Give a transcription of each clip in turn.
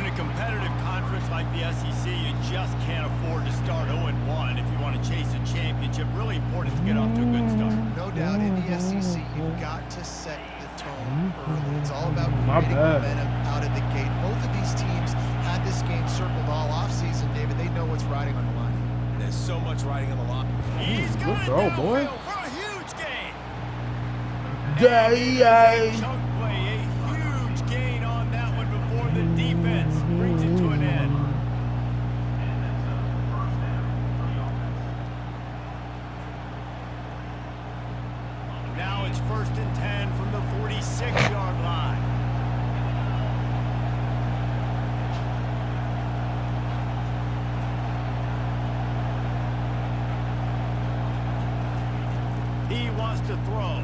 In a competitive conference like the SEC, you just can't afford to start 0-1 if you want to chase a championship. Really important to get off to a good start. No doubt, in the SEC, you've got to set the tone early. It's all about creating momentum out of the gate. Both of these teams had this game circled all offseason, David. They know what's riding on the line. There's so much riding on the line. He's got it downfield for a huge gain. Chunk play, a huge gain on that one before the defense brings it to an end. Now it's 1st and 10 from the 46-yard line. He wants to throw.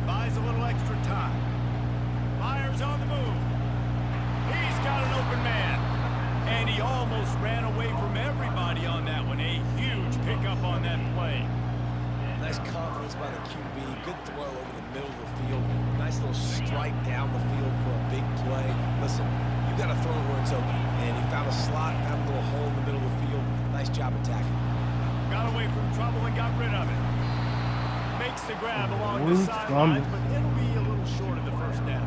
Buys a little extra time. Myers on the move. He's got an open man. And he almost ran away from everybody on that one. A huge pickup on that play. Nice confidence by the QB. Good throw over the middle of the field. Nice little strike down the field for a big play. Listen, you got to throw it where it's open. And he found a slot, found a little hole in the middle of the field. Nice job attacking. Got away from trouble and got rid of it. Makes the grab along the sidelines, but it'll be a little short of the first down.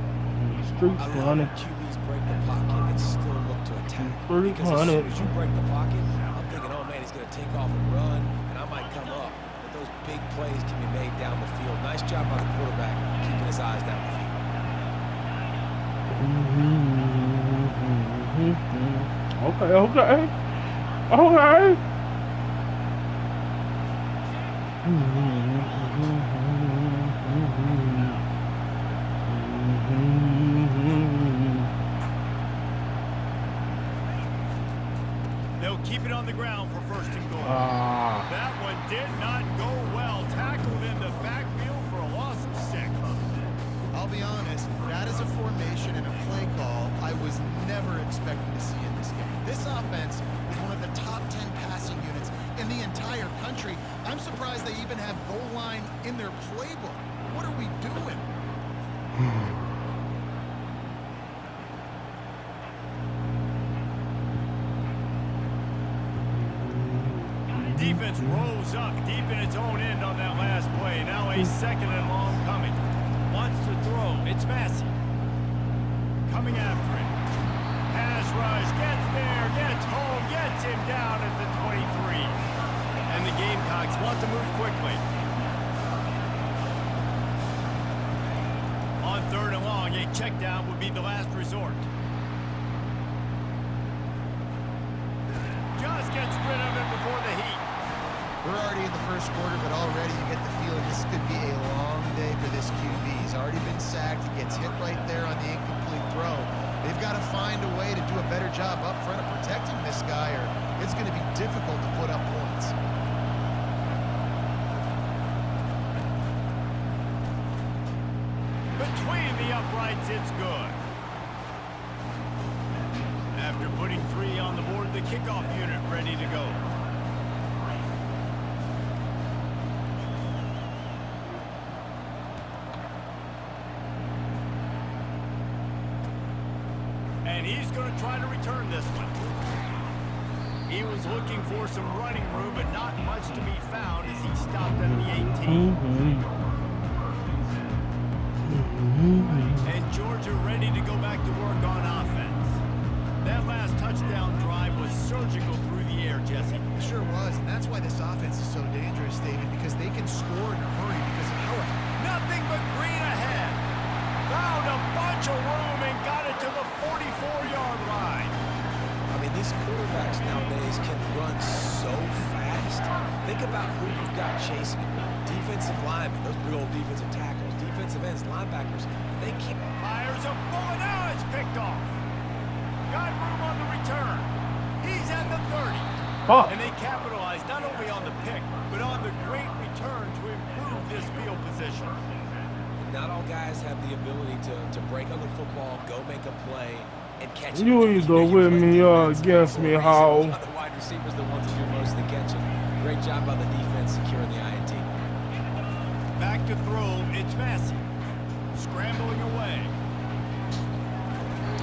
I love when QBs break the pocket and still look to attack. Because as soon as you break the pocket, I'm thinking, oh man, he's going to take off and run, and I might come up. But those big plays can be made down the field. Nice job by the quarterback keeping his eyes down the field. Okay. They'll keep it on the ground for 1st and goal. That one did not go well. Tackled in the backfield for a loss of 6. I'll be honest, that is a formation and a play call I was never expecting to see in this game. This offense is one of the top 10 passing units in the entire country. I'm surprised they even have goal line in their playbook. What are we doing? Defense rose up deep in its own end on that last play. Now a 2nd and long coming. Wants to throw. It's Massey. Coming after it. Pass rush. Gets there. Gets home. Gets him down at the 23. And the Gamecocks want to move quickly. On 3rd and long, a check down would be the last resort. Just gets rid of it before the heat. We're already in the first quarter, but already you get the feeling this could be a long day for this QB. He's already been sacked. He gets hit right there on the incomplete throw. They've got to find a way to do a better job up front of protecting this guy, or it's going to be difficult to put up points. Between the uprights, it's good. After putting 3 on the board, the kickoff unit ready to go. And he's going to try to return this one. He was looking for some running room, but not much to be found as he stopped at the 18. And Georgia ready to go back to work on offense. That last touchdown drive was surgical through the air, Jesse. It sure was, and that's why this offense is so dangerous, David, because they can score in a hurry because of how nothing but green ahead. Found a bunch of room and got it to the 44-yard line. I mean, these quarterbacks nowadays can run so fast. Think about who you've got chasing them. Defensive linemen, those big old defensive tackles, defensive ends, linebackers. They keep... Fires a bullet. Now it's picked off. Got room on the return. He's at the 30. And they capitalized not only on the pick, but on the great return to improve this field position. Not all guys have the ability to break on the football, go make a play, and catch it. You either with me or against me, how? The wide receivers the ones that do most of the catching. Great job by the defense securing the INT. Back to throw, it's Massey. Scrambling away.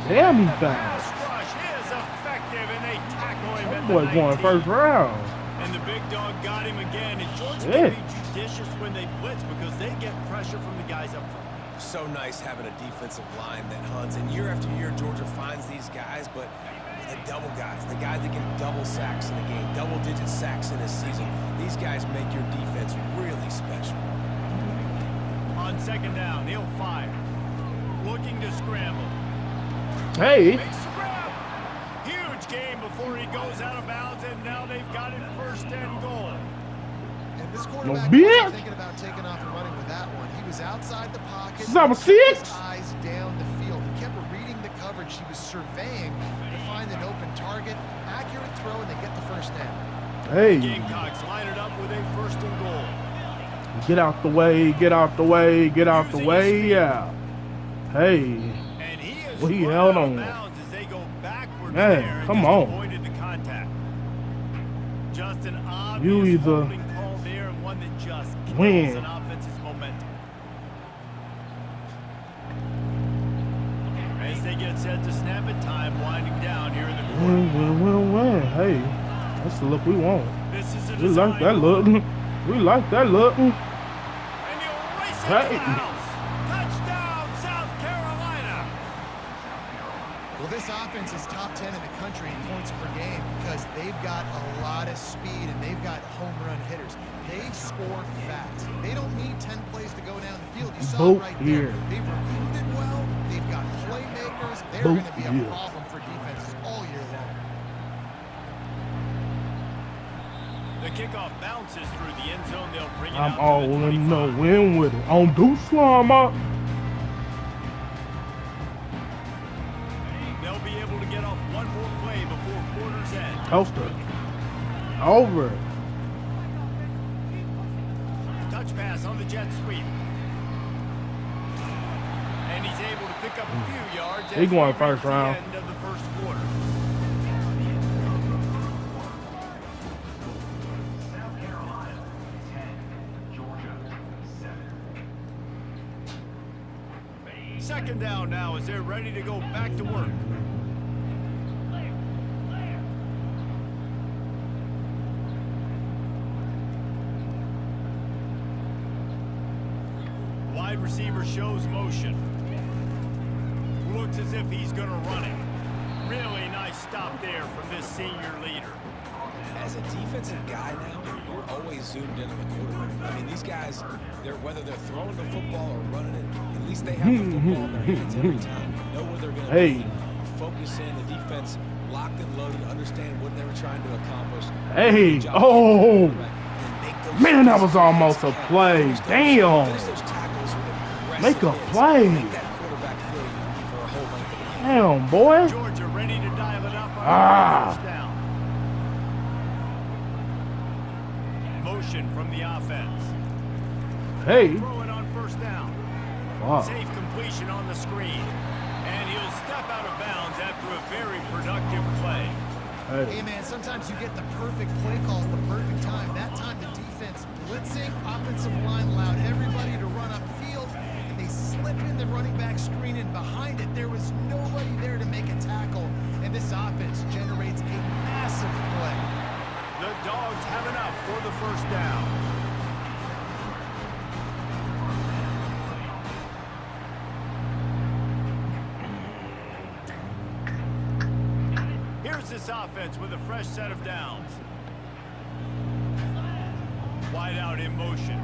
Damn, he The fast. pass rush is effective, and they tackle him That at boy the going 19. first round. And the big dog got him again. And Georgia Shit. can be judicious when they blitz because they get pressure from the guys up front. So nice having a defensive line that hunts. And year after year, Georgia finds these guys, but the double guys, the guys that get double sacks in a game, double-digit sacks in a season, these guys make your defense really special. On second down, he'll fire. Looking to scramble. Hey, Makes the grab. Huge game before he goes out of bounds, and now they've got it first and goal. And this quarterback bitch. wasn't thinking about taking off and running with that one. He was outside the pocket. Number He kept 6. his eyes down the field. He kept reading the coverage. He was surveying to find an open target. Accurate throw, and they get the first down. hey, Gamecocks line it up with a first and goal. get out the way, get out the way, get out the way, yeah. Hey, And he is Well, he run held out of on. bounds as they go backwards Man, there and come just on. avoided the contact. Just an You obvious either holding call there, and one that just kills win. an offense's momentum. As they get set to snap it, time winding down here in the quarter. win. Hey, that's the look we want. This is a We like that look. We like that look. And he'll race it Hey. to the house. Touchdown, South Carolina. Well, this offense is top 10 in the country in points per game because they've got a lot of speed and they've got home run hitters. They score fast. They don't need 10 plays to go down the field. You saw Boat it right here. there. They've recruited well. They've got playmakers. They're Boat going to be a here. problem for defenses all year long. The kickoff bounces through the end zone. They'll bring it I'm out all to the in the 25. win with it. On do slama. They'll be able to get off one more play before quarter's end. Toaster. Over. Touch pass on the jet sweep. And he's able to pick up a few yards. He as going we reach first the round. End of the first quarter. Second down now as they're ready to go back to work. Wide receiver shows motion. Looks as if he's going to run it. Really nice stop there from this senior leader. As a defensive guy now, you're always zoomed in on the quarterback. I mean, these guys, whether they're throwing the football or running it, at least they have the football in their hands every time. Know where they're going to Hey. be. Focus in, the defense locked and loaded, understand what they were trying to accomplish. Hey. Good job Oh. and make those Man, that was plays almost a count. play. Finish those- Damn. finish those tackles with Make a aggressive hits. play. Make that quarterback feel you for a whole length of the game. Damn, boy. Georgia ready to dial it up on Ah. first down. Motion from the offense. Hey. Throw it on first down. Wow. Safe completion on the screen. And he'll step out of bounds after a very productive play. Hey, Hey. man, sometimes you get the perfect play call at the perfect time. That time the defense blitzing, offensive line allowed everybody to run upfield, and they slip in the running back screen, and behind it there was nobody there to make a tackle, and this offense generates a massive play. The Dogs have enough for the first down. Here's this offense with a fresh set of downs. Wide out in motion.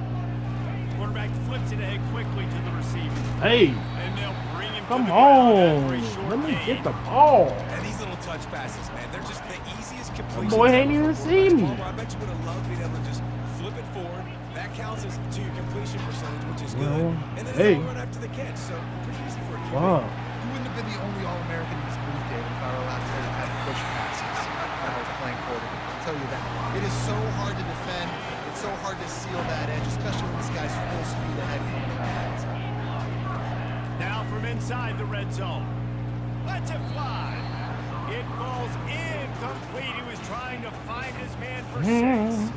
Quarterback flips it ahead quickly to the receiver. Hey. And they'll bring him Come to the ground after on. a short Let me gain. get the ball. And these little touch passes, man, they're just the easiest completion. boy ain't even seen me. I bet you would have loved being able to just flip it forward. That counts as to your completion percentage, which is good. Well, And then hey. it's all run after the catch, so pretty easy for a QB. Wow. You wouldn't have been the only All-American in this booth, David, if I were allowed to have push passes when I was playing quarterback. I'll tell you that. It is so hard to defend. It's so hard to seal that edge, especially when this guy's full speed ahead coming from the outside. Now from inside the red zone. Let's it fly. It falls incomplete. He was trying to find his man for 6.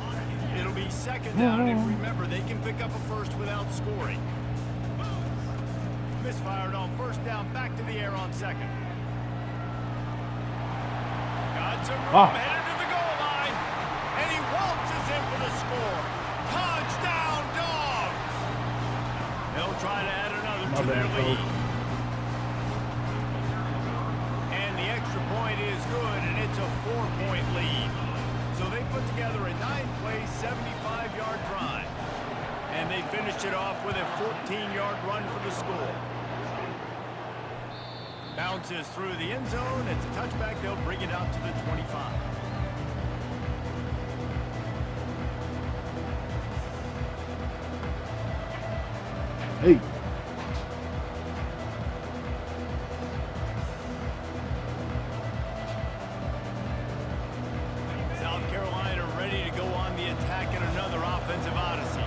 It'll be second down, and remember, they can pick up a first without scoring. Misfired on first down, back to the air on second. some room, Ah. headed to the goal line, and he waltzes in for the score. Touchdown, Dogs! They'll try to add another to their lead. And the extra point is good, and it's a 4-point lead. So they put together a 9-play, 75-yard drive. And they finished it off with a 14-yard run for the score. Bounces through the end zone. It's a touchback. They'll bring it out to the 25. Hey. South Carolina ready to go on the attack in another offensive odyssey.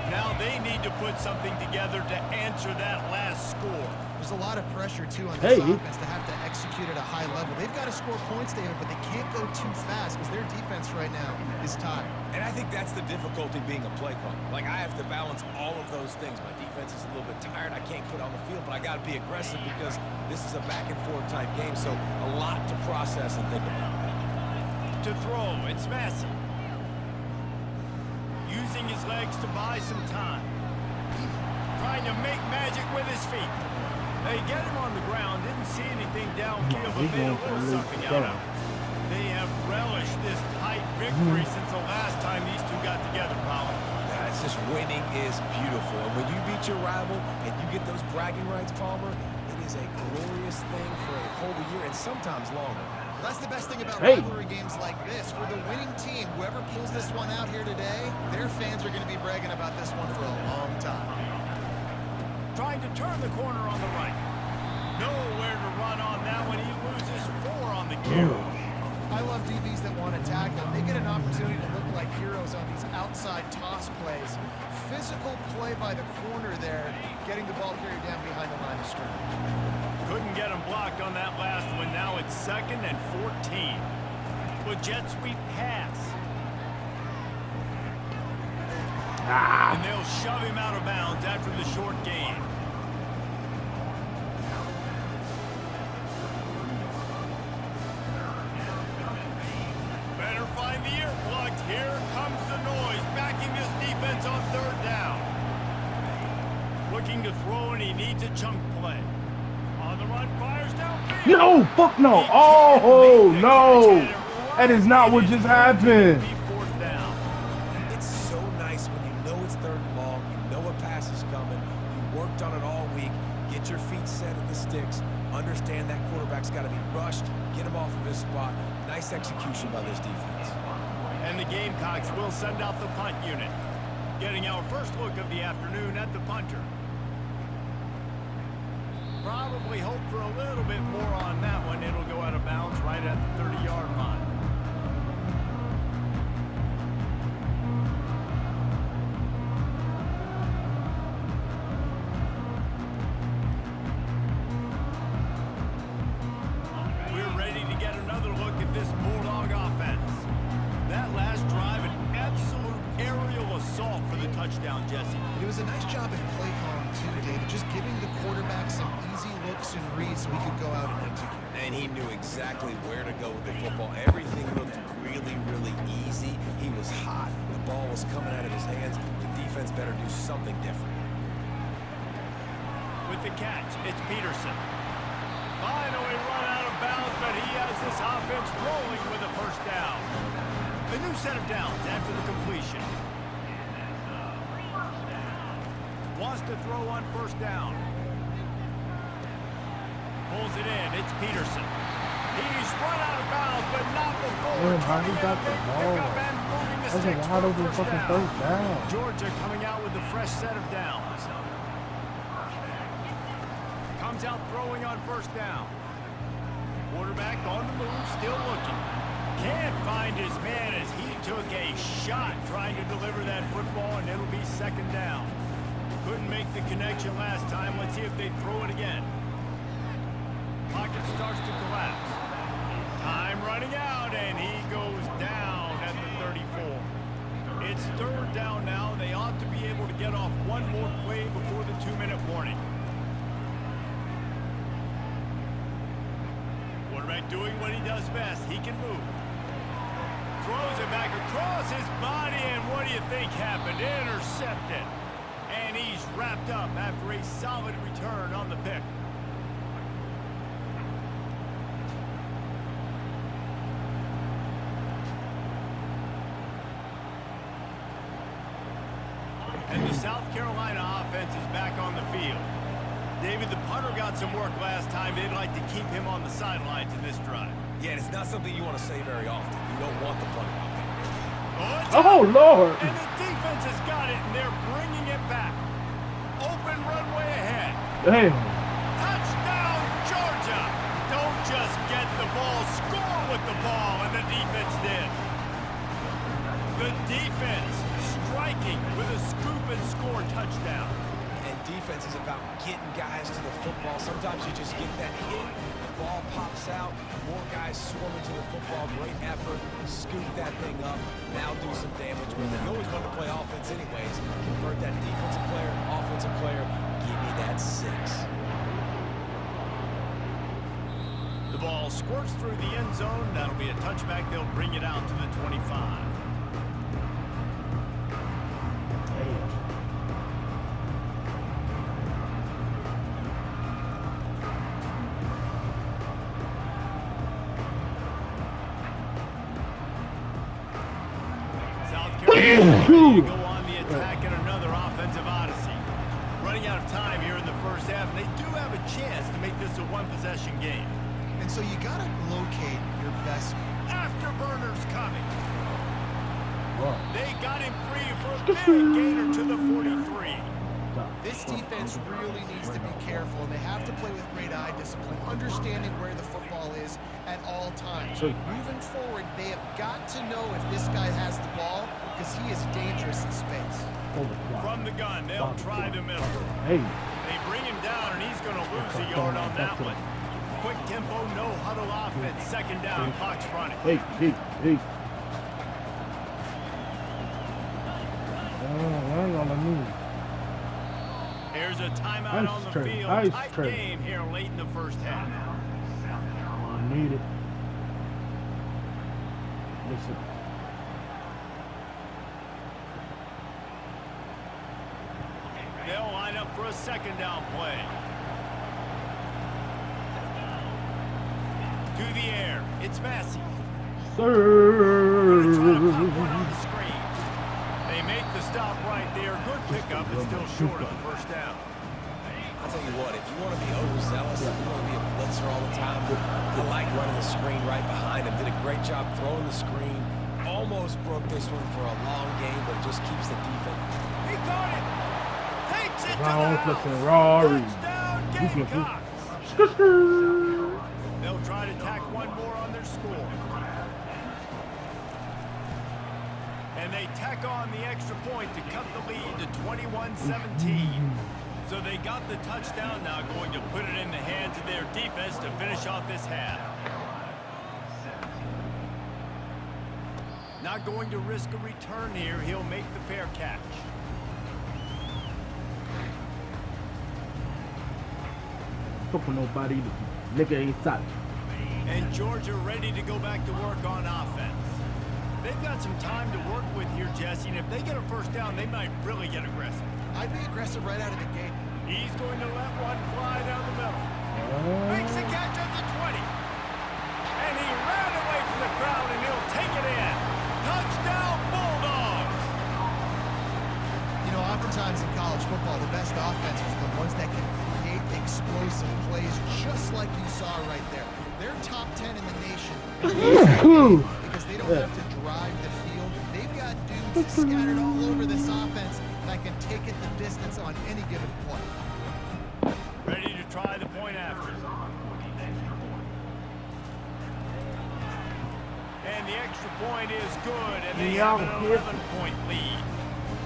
Now they need to put something together to answer that last score. There's a lot of pressure, too, on this Hey. offense to have to execute at a high level. They've got to score points, David, but they can't go too fast because their defense right now is tired. And I think that's the difficulty being a play caller. Like, I have to balance all of those things. My defense is a little bit tired. I can't put on the field, but I got to be aggressive because this is a back-and-forth type game, so a lot to process and think about. To throw, it's Massey. Using his legs to buy some time. Trying to make magic with his feet. They get him on the ground, didn't see anything downfield, but made a little something out of it. They have relished this tight victory since the last time these two got together, Powell. Yeah, it's just winning is beautiful. And when you beat your rival and you get those bragging rights, Palmer, it is a glorious thing for a whole year and sometimes longer. Well, that's the best thing about Hey. rivalry games like this. For the winning team, whoever pulls this one out here today, their fans are going to be bragging about this one for a long time. Trying to turn the corner on the right. Nowhere to run on that one. He loses 4 on the carry. I love DBs that want to tackle. They get an opportunity to look like heroes on these outside toss plays. Physical play by the corner there, getting the ball carried down behind the line of scrimmage. Couldn't get him blocked on that last one. Now it's 2nd and 14. With jet sweep pass. And they'll shove him out of bounds after the short gain. Better find the earplugs. Here comes the noise, backing this defense on 3rd down. Looking to throw, and he needs a chunk play. On the run, fires downfield. No, fuck no. Oh, no. That is not what just happened. Be 4th down. It's so nice when you know it's 3rd and long, you know a pass is coming, you worked on it all week, get your feet set at the sticks, understand that quarterback's got to be rushed, get him off of his spot. Nice execution by this defense. And the Gamecocks will send out the punt unit. Getting our first look of the afternoon at the punter. Probably hope for a little bit more on that one. It'll go out of bounds right at the 30-yard line. We're ready to get another look at this Bulldog offense. That last drive, an absolute aerial assault for the touchdown, Jesse. It was a nice job in play calling too, David, just giving the quarterback some easy looks and reads so he could go out and execute. And he knew exactly where to go with the football. Everything looked really, really easy. He was hot. The ball was coming out of his hands. The defense better do something different. With the catch, it's Peterson. Finally run out of bounds, but he has this offense rolling with a 1st down. A new set of downs after the completion. Wants to throw on 1st down. Pulls it in. It's Peterson. He's run out of bounds, but not before. Damn, how he turning got a the big ball? pickup and moving the That's a sticks wide for open first fucking down. 1st down. Georgia coming out with a fresh set of downs. Comes out throwing on 1st down. Quarterback on the move, still looking. Can't find his man as he took a shot trying to deliver that football, and it'll be 2nd down. Couldn't make the connection last time. Let's see if they throw it again. Pocket starts to collapse. Time running out, and he goes down at the 34. It's 3rd down now. They ought to be able to get off one more play before the 2-minute warning. Quarterback doing what he does best. He can move. Throws it back across his body, and what do you think happened? Intercepted. And he's wrapped up after a solid return on the pick. And the South Carolina offense is back on the field. David, the punter got some work last time. They'd like to keep him on the sidelines in this drive. Yeah, and it's not something you want to say very often. You don't want the punter out there. Oh, Lord. And the defense has got it, and they're bringing it back. Open runway ahead. Damn. Touchdown, Georgia. Don't just get the ball, score with the ball, and the defense did. The defense striking with a scoop and score touchdown. And defense is about getting guys to the football. Sometimes you just get that hit, the ball pops out, more guys swarming to the football. Great effort, scoop that thing up, now do some damage with it. You always want to play offense anyways. Convert that defensive player, offensive player, give me that 6. The ball squirts through the end zone. That'll be a touchback. They'll bring it out to the 25. Ready to go on the attack in another offensive odyssey. Running out of time here in the first half, and they do have a chance to make this a one-possession game. And so you got to locate your best. Afterburners coming. Wow. They got him free for a big gainer to the 43. This defense really needs to be careful, and they have to play with great eye discipline, understanding where the football is at all times. Moving forward, they have got to know if this guy has the ball, because he is dangerous in space. From the gun, they'll try the middle. Hey. They bring him down, and he's going to lose a yard on that one. Quick tempo, no huddle offense. Second down, clock's running. Hey. Here's a timeout on the field. Tight game here late in the first half. I need it. Listen. They'll line up for a second down play. To the air. It's Massey. Sir. They make the stop right there. Good pickup, but still short of the first down. I'll tell you what, if you want to be overzealous, if you want to be a blitzer all the time, I like running the screen right behind him. Did a great job throwing the screen. Almost broke this one for a long game, but it just keeps the defense. He caught it. Takes it to Flipping Rory. touchdown, Gamecocks. They'll try to tack one more on their score. And they tack on the extra point to cut the lead to 21-17. So they got the touchdown, now going to put it in the hands of their defense to finish off this half. Not going to risk a return here. He'll make the fair catch. Talking nobody, nigga ain't solid. And Georgia ready to go back to work on offense. They've got some time to work with here, Jesse, and if they get a first down, they might really get aggressive. I'd be aggressive right out of the gate. He's going to let one fly down the middle. Makes a catch at the 20. And he ran away from the crowd, and he'll take it in. Touchdown, Bulldogs! You know, oftentimes in college football, the best offenses are the ones that can create explosive plays, just like you saw right there. They're top 10 in the nation because they don't have to drive the field. They've got dudes scattered all over this offense that can take it the distance on any given play. Ready to try the point after. And the extra point is good, and they have an 11-point lead.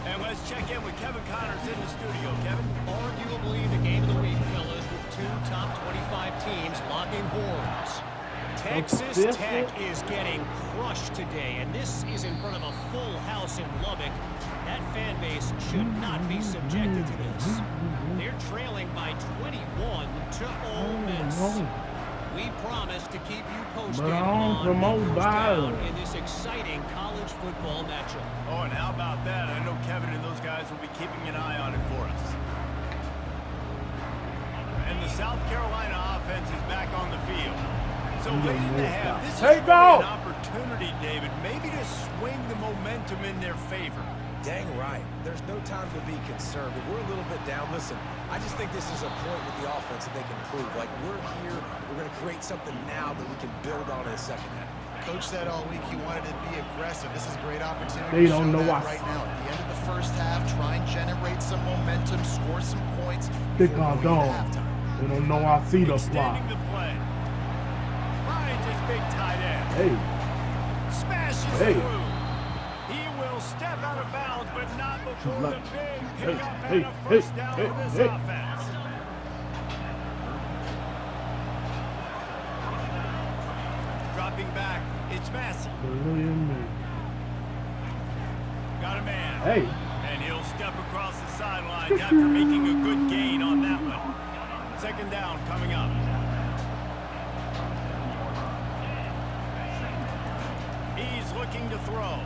And let's check in with Kevin Connors in the studio. Kevin? Arguably the game of the week, fellas, with two top 25 teams locking horns. Texas Tech is getting crushed today, and this is in front of a full house in Lubbock. That fan base should not be subjected to this. They're trailing by 21 to Ole Miss. We promise to keep you posted But I don't on promote what goes down violence. in this exciting college football matchup. Oh, and how about that? I know Kevin and those guys will be keeping an eye on it for us. And the South Carolina offense is back on the field. So late in the half, this is Take really off. an opportunity, David, maybe to swing the momentum in their favor. Dang right. There's no time to be concerned. If we're a little bit down, listen, I just think this is a point with the offense that they can prove. Like, we're here, we're going to create something now that we can build on in the second half. Coach said all week he wanted to be aggressive. This is a great opportunity They to don't show know that why. right now. At the end of the first half, try and generate some momentum, score some points They before gone going into gone. halftime. They don't know I see the fly. Extending the play. Finds his big tight end. Hey, Smashes Hey. through. He will step out of bounds, but not before the lucky. big Hey, pickup hey, and a first hey, down hey, for this hey. offense. Dropping back, it's Massey. believe me. Got a man. Hey, And he'll step across the sidelines after making a good gain on that one. Second down coming up. He's looking to throw.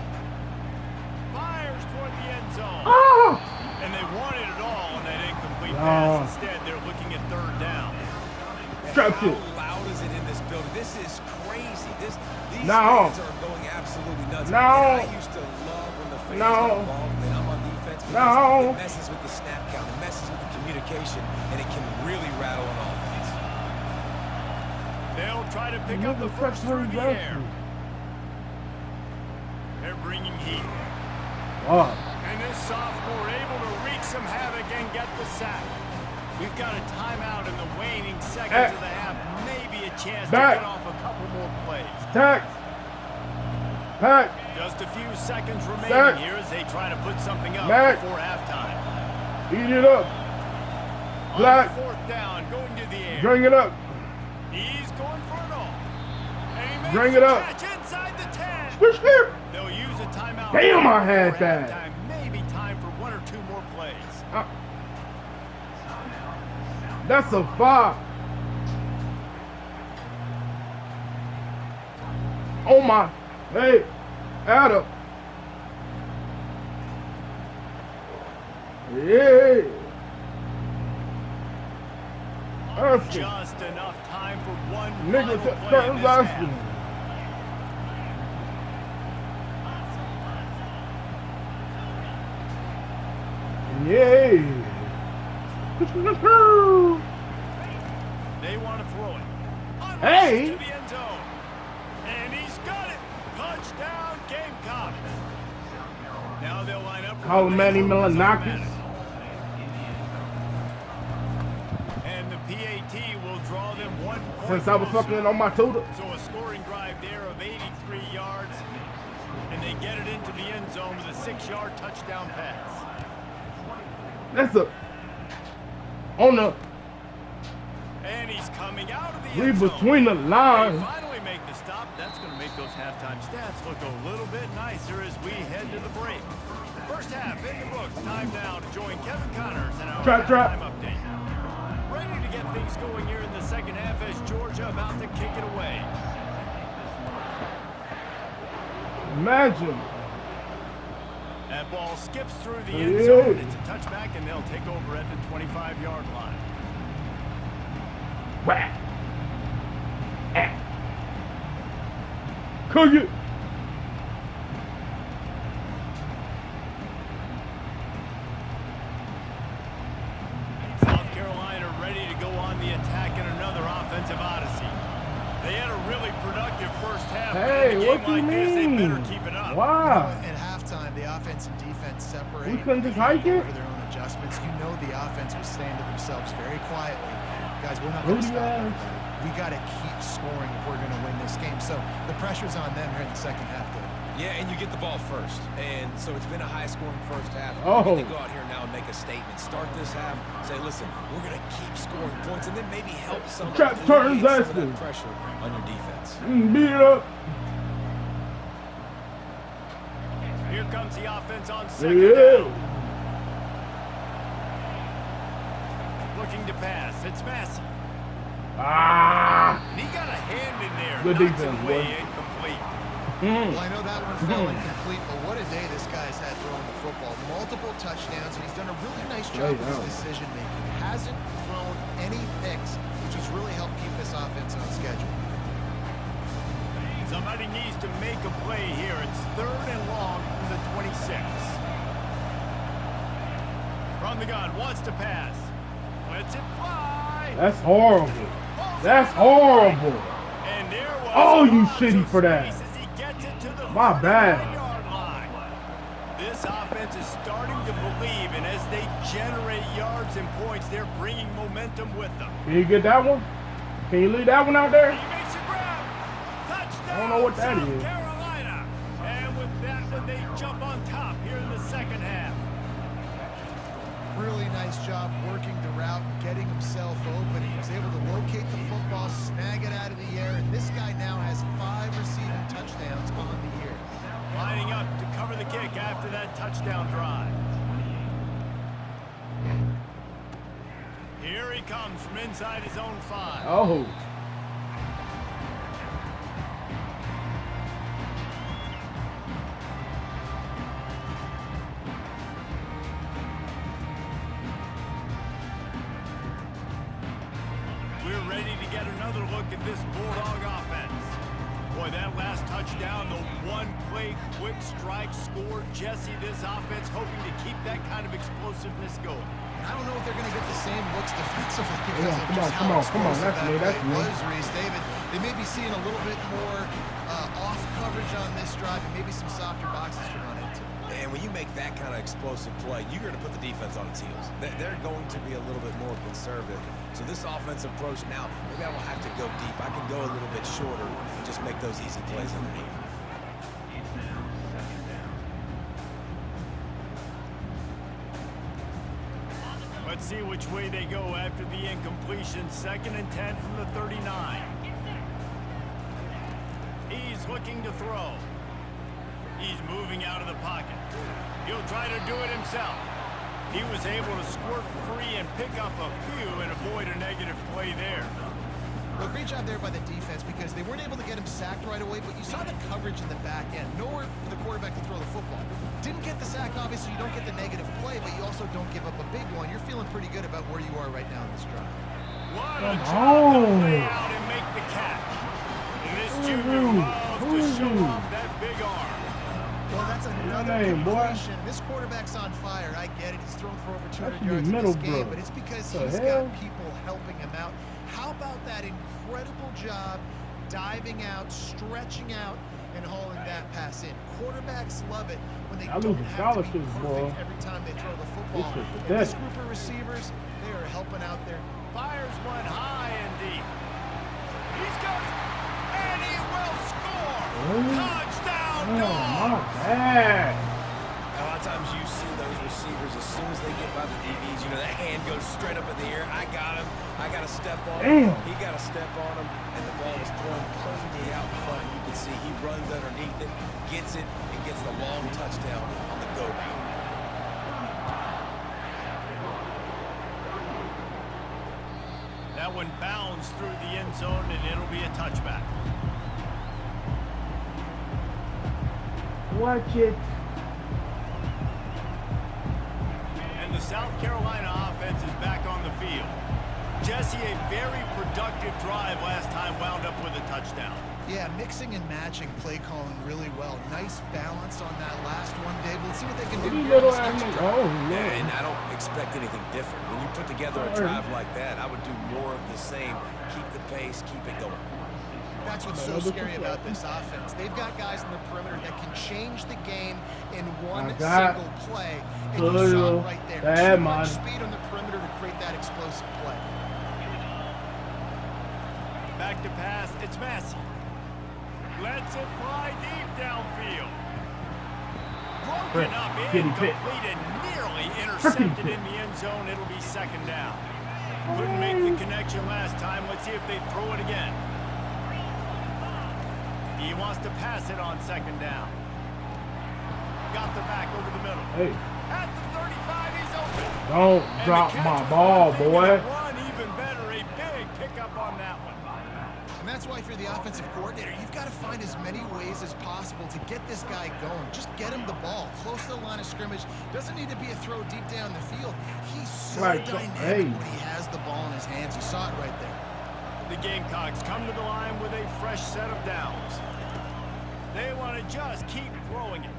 Fires toward the end zone. ah, And they wanted it all on that incomplete No. pass. Instead, they're looking at third down. Trap How it. loud is it in this building? This is crazy. These No. fans are going absolutely nuts. No. And I used to love when the fans No. got involved and I'm on defense because No. it messes with the snap count, it messes with the communication, and it can really rattle an offense. They'll try to pick up the Nigga, first through the touch air. They're bringing heat. oh, And this sophomore able to wreak some havoc and get the sack. We've got a timeout in the waning seconds of the half. Maybe a chance Back. to get off a couple more plays. tax, pack, Just a few seconds remaining Back. here as they try to put something up Back. before halftime. eat it up, On Black. fourth down, going to the air. drink it up, He's going for it all. And he makes Bring the it up. catch inside the 10. squish here. They'll use a timeout. Damn, I before had that. halftime. Maybe time for one or two more plays. That's a 5. Oh my, hey, Adam. Yeah. That's Just enough time for one nigga final play in this half. asking. Yay. They want to throw it. Hey. To the end zone. And he's got it. Touchdown, Gamecock. Now they'll line up. for Call the Manny next one. Milanakis. And the PAT will draw them 1 point. Since I was closer. fucking on my tutor. So a scoring drive there of 83 yards. And they get it into the end zone with a 6-yard touchdown pass. That's a on the And he's coming out of the read end zone. between the They lines. finally make the stop. That's going to make those halftime stats look a little bit nicer as we head to the break. First half in the books. Time now to join Kevin Connors and our Trap. halftime update. Ready to get things going here in the second half as Georgia about to kick it away. Imagine. That ball skips through the end Yeah. zone. It's a touchback, and they'll take over at the 25-yard line. Whack. Ah. Cook it. South Carolina ready to go on the attack in another offensive odyssey. They had a really productive first half. but Hey, in a what game do you like this, they mean? better keep it up. Wow. At halftime, the offense and defense separated. We couldn't just hike it? Over their own adjustments. You know the offense was saying to themselves very quietly, guys, we're not going to Booty stop. ass. Anybody. We got to keep scoring if we're going to win this game. So the pressure's on them here in the second half, though. Yeah, and you get the ball first. And so it's been a high-scoring first half. Oh. We need to go out here now and make a statement. Start this half, say, listen, we're going to keep scoring points, and then maybe help some Trap turns alleviate some of Aston. that pressure on your defense. Beat it up. Here comes the offense on second Yeah. down. Looking to pass. It's Massey. Ah! And he got a hand in there. Good Knocks defense, it away, boy. incomplete. Well, I know that one fell incomplete, but what a day this guy's had throwing the football. Multiple touchdowns, and he's done a really nice job with his decision-making. Hasn't thrown any picks, which has really helped keep this offense on schedule. Somebody needs to make a play here. It's 3rd and long from the 26. From the gun, wants to pass. Lets it fly. That's horrible. That's horrible. And there was Oh, you lots shitty of for that. space as he gets it to the My bad. 49-yard line. This offense is starting to believe, and as they generate yards and points, they're bringing momentum with them. Can you get that one? Can you leave that one out there? He makes a grab. Touchdown, I don't know what that South is. Carolina. And with that one, they jump on top here in the second half. Really nice job working the route, getting himself open. He was able to locate the football, snag it out of the air, and this guy now has 5 receiving touchdowns on the year. Lining up to cover the kick after that touchdown drive. Here he comes from inside his own 5. Oh. We're ready to get another look at this Bulldog offense. Boy, that last touchdown, the one-play quick strike score. Jesse, this offense hoping to keep that kind of explosiveness going. I don't know if they're going to get the same looks defensively because of come just on, how come on, explosive that's that me, that's play me. was, Reese. David, they may be seeing a little bit more off coverage on this drive and maybe some softer boxes to run into. And when you make that kind of explosive play, you're going to put the defense on its heels. They're going to be a little bit more conservative. So this offensive approach now, maybe I don't have to go deep. I can go a little bit shorter and just make those easy plays underneath. Let's see which way they go after the incompletion. 2nd and 10 from the 39. He's looking to throw. He's moving out of the pocket. He'll try to do it himself. He was able to squirt free and pick up a few and avoid a negative play there. Well, great job there by the defense because they weren't able to get him sacked right away, but you saw the coverage in the back end. Nowhere for the quarterback to throw the football. Didn't get the sack, obviously you don't get the negative play, but you also don't give up a big one. You're feeling pretty good about where you are right now in this drive. What a job to play out and make the catch. And this junior loves to show off that big arm. Well, that's another completion. This quarterback's on fire. I get it. He's thrown for over 200 yards in this game, but it's because he's got people helping him out. How about that incredible job diving out, stretching out, and hauling that pass in? Quarterbacks love it when they don't have to be perfect every time they throw the football. And this group of receivers, they are helping out there. Fires one high and deep. He's got it, and he will score. Touchdown, Dog! Bad. A lot of times you see those receivers as soon as they get by the DBs, you know, that hand goes straight up in the air. I got him. I got to step on him. He got to step on him, and the ball is thrown perfectly out in front. You can see he runs underneath it, gets it, and gets the long touchdown on the go route. That one bounds through the end zone, and it'll be a touchback. Watch it. And the South Carolina offense is back on the field. Jesse, a very productive drive last time, wound up with a touchdown. Yeah, mixing and matching play calling really well. Nice balance on that last one, Dave. Let's see what they can do here on this next drive. Yeah, and I don't expect anything different. When you put together a drive like that, I would do more of the same. Keep the pace, keep it going. That's what's so scary about this offense. They've got guys in the perimeter that can change the game in one single play. And you saw it right there. Too much speed on the perimeter to create that explosive play. Back to pass, it's Massey. Lets it fly deep downfield. Broken up, incomplete, and nearly intercepted in the end zone. It'll be 2nd down. Couldn't make the connection last time. Let's see if they throw it again. He wants to pass it on 2nd down. Got the back over the middle. Hey. At the 35, he's open. Don't drop my ball, boy. Run even better. A big pickup on that why if you're the offensive coordinator, you've got to find as many ways as possible to get this guy going. Just get him the ball close to the line of scrimmage. Doesn't need to be a throw deep down the field. He's so dynamic when he has the ball in his hands. You saw it right there. The Gamecocks come to the line with a fresh set of downs. They want to just keep throwing it.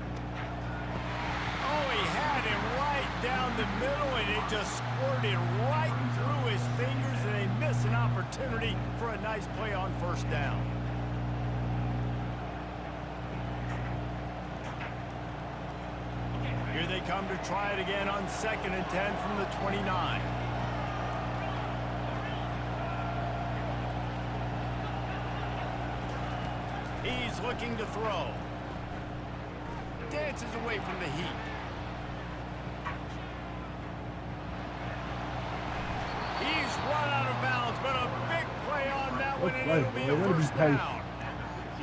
Oh, he had him right down the middle, and it just squirted right through his fingers, and they miss an opportunity for a nice play on first down. Here they come to try it again on 2nd and 10 from the 29. He's looking to throw. Dances away from the heat. He's run out of bounds, but a big play on that one, and it'll be a first down.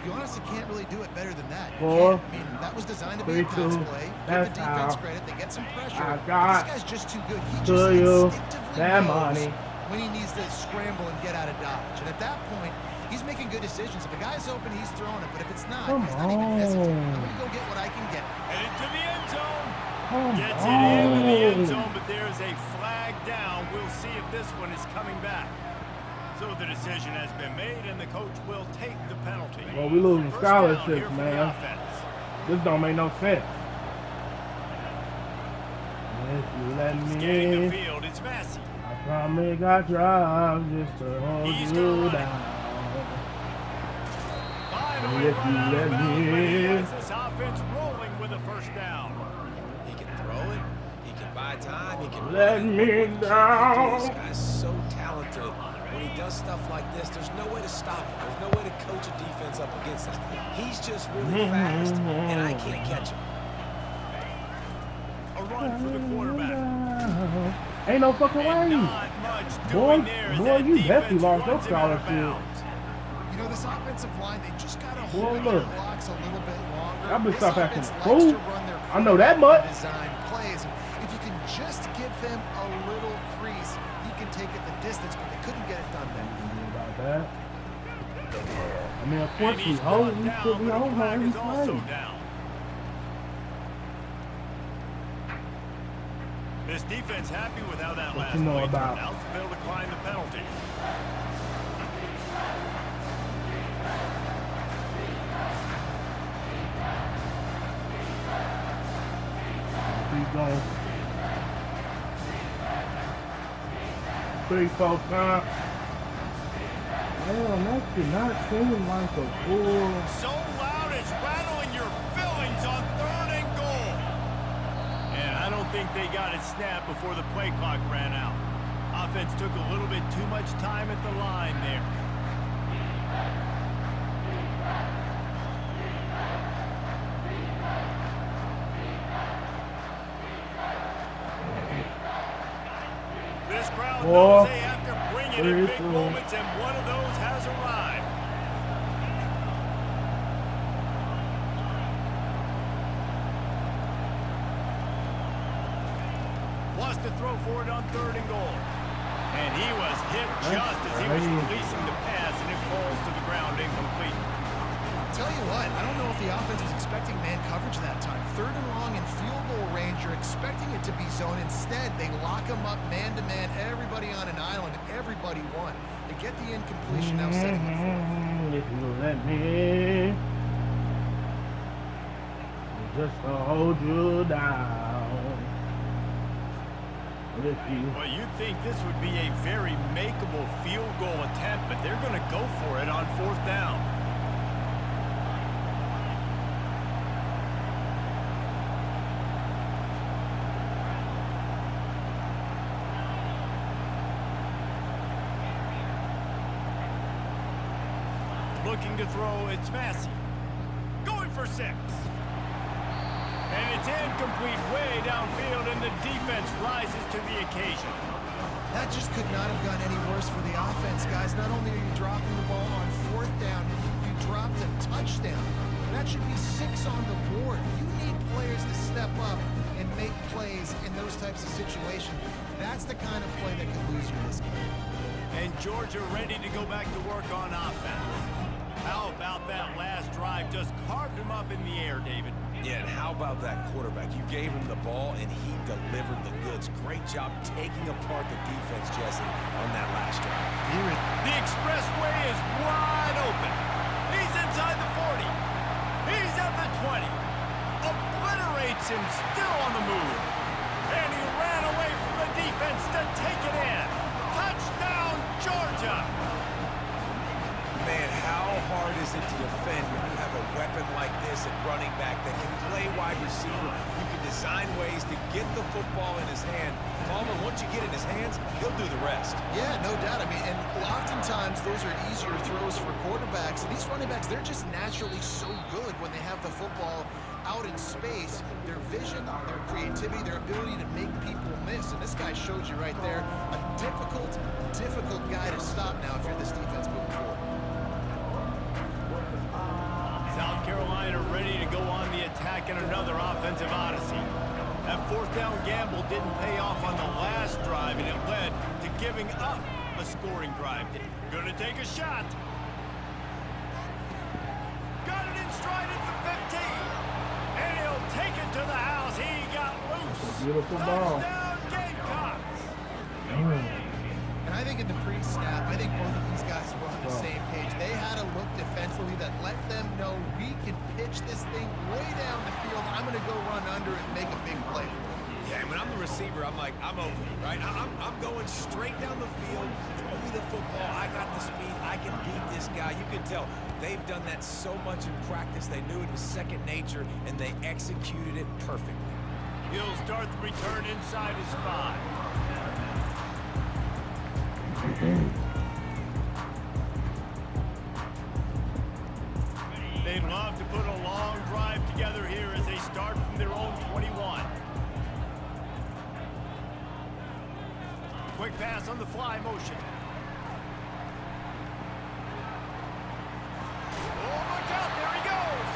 You honestly can't really do it better than that. Four, I mean, that was designed to be a pass play. Give the defense credit. They get some pressure. I got this guy's just too good. He to just you instinctively that knows money. when he needs to scramble and get out of dodge. And at that point, he's making good decisions. If a guy's open, he's throwing it. But if it's not, he's not even hesitating. I'm going to go get what I can get. And into the end zone. Come Gets it into the end on. zone, but there's a flag down. We'll see if this one is coming back. So the decision has been made, and the coach will take the penalty. Well, we losing First down here scholarships, for the man. offense. This don't make no sense. If you let Scanning the me, field, it's Massey. I promise I drive just to hold He's you gonna run it. down. Finally If run you out of let bounds, but he me. has this offense rolling with a first down. He can throw it. He can buy time. He can Let run me it. down. This guy's so talented. When he does stuff like this, there's no way to stop him. There's no way to coach a defense up against us. He's just really fast, and I can't catch him. A run for the quarterback. Ain't no fucking And way. not much Boy, doing there as boy, that you defense definitely lost your runs him out of scholarship. bounds. You know, this offensive line, they just got to Well, hold look. their blocks a little bit longer. I've been This stop acting offense a likes fool. to run their I know that much. design plays. If you can just give them a little crease, he can take it the distance, but they couldn't get it done there. About that. I mean, of course And we he's hold. brought We down, should be but the on flag how we is also play. down. This defense happy with how that What last you know play about? turned out, so they'll decline the penalty. Keep going. 3, 4 times. Damn, that did not seem like a full. So loud it's rattling your fillings on 3rd and goal. And I don't think they got it snapped before the play clock ran out. Offense took a little bit too much time at the line there. This crowd knows they have to bring it in big moments, and one of those has arrived. Wants to throw for it on 3rd and goal. And he was hit just as he was releasing the pass, and it falls to the ground incomplete. Tell you what, I don't know if the offense was expecting man coverage that time. 3rd and long in field goal range, you're expecting it to be zone. Instead, they lock him up man-to-man, everybody on an island, and everybody won. They get the incompletion, now setting the 4th. If you let me, just to hold you down. If you. Well, you'd think this would be a very makeable field goal attempt, but they're going to go for it on 4th down. Looking to throw, it's Massey. Going for 6. And it's incomplete way downfield, and the defense rises to the occasion. That just could not have gone any worse for the offense, guys. Not only are you dropping the ball on 4th down, you dropped a touchdown. That should be 6 on the board. You need players to step up and make plays in those types of situations. That's the kind of play that could lose you this game. And Georgia ready to go back to work on offense. How about that last drive? Just carved him up in the air, David. Yeah, and how about that quarterback? You gave him the ball, and he delivered the goods. Great job taking apart the defense, Jesse, on that last drive. The expressway is wide open. He's inside the 40. He's at the 20. Obliterates him, still on the move. And he ran away from the defense to take it in. Touchdown, Georgia! Man, how hard is it to defend when you have a weapon like this at running back that can play wide receiver? You can design ways to get the football in his hand. Palmer, once you get in his hands, he'll do the rest. Yeah, no doubt. I mean, and oftentimes those are easier throws for quarterbacks. And these running backs, they're just naturally so good when they have the football out in space. Their vision, their creativity, their ability to make people miss. And this guy showed you right there, a difficult guy to stop now if you're this defense moving forward. South Carolina ready to go on the attack in another offensive odyssey. That fourth down gamble didn't pay off on the last drive, and it led to giving up a scoring drive. Gonna take a shot. Got it in stride at the 15. And he'll take it to the house. He got loose. Beautiful ball. Touchdown, Gamecocks. And I think in the pre-snap, I think both of these guys were on the same page. They had a look defensively that let them know we can pitch this thing way down the field. I'm going to go run under it and make a big play. Yeah, and when I'm the receiver, I'm like, I'm open, right? I'm going straight down the field. Throw me the football. I got the speed. I can beat this guy. You can tell they've done that so much in practice. They knew it was second nature, and they executed it perfectly. He'll start the return inside his 5. They'd love to put a long drive together here as they start from their own 21. Quick pass on the fly motion. Oh, look out, there he goes!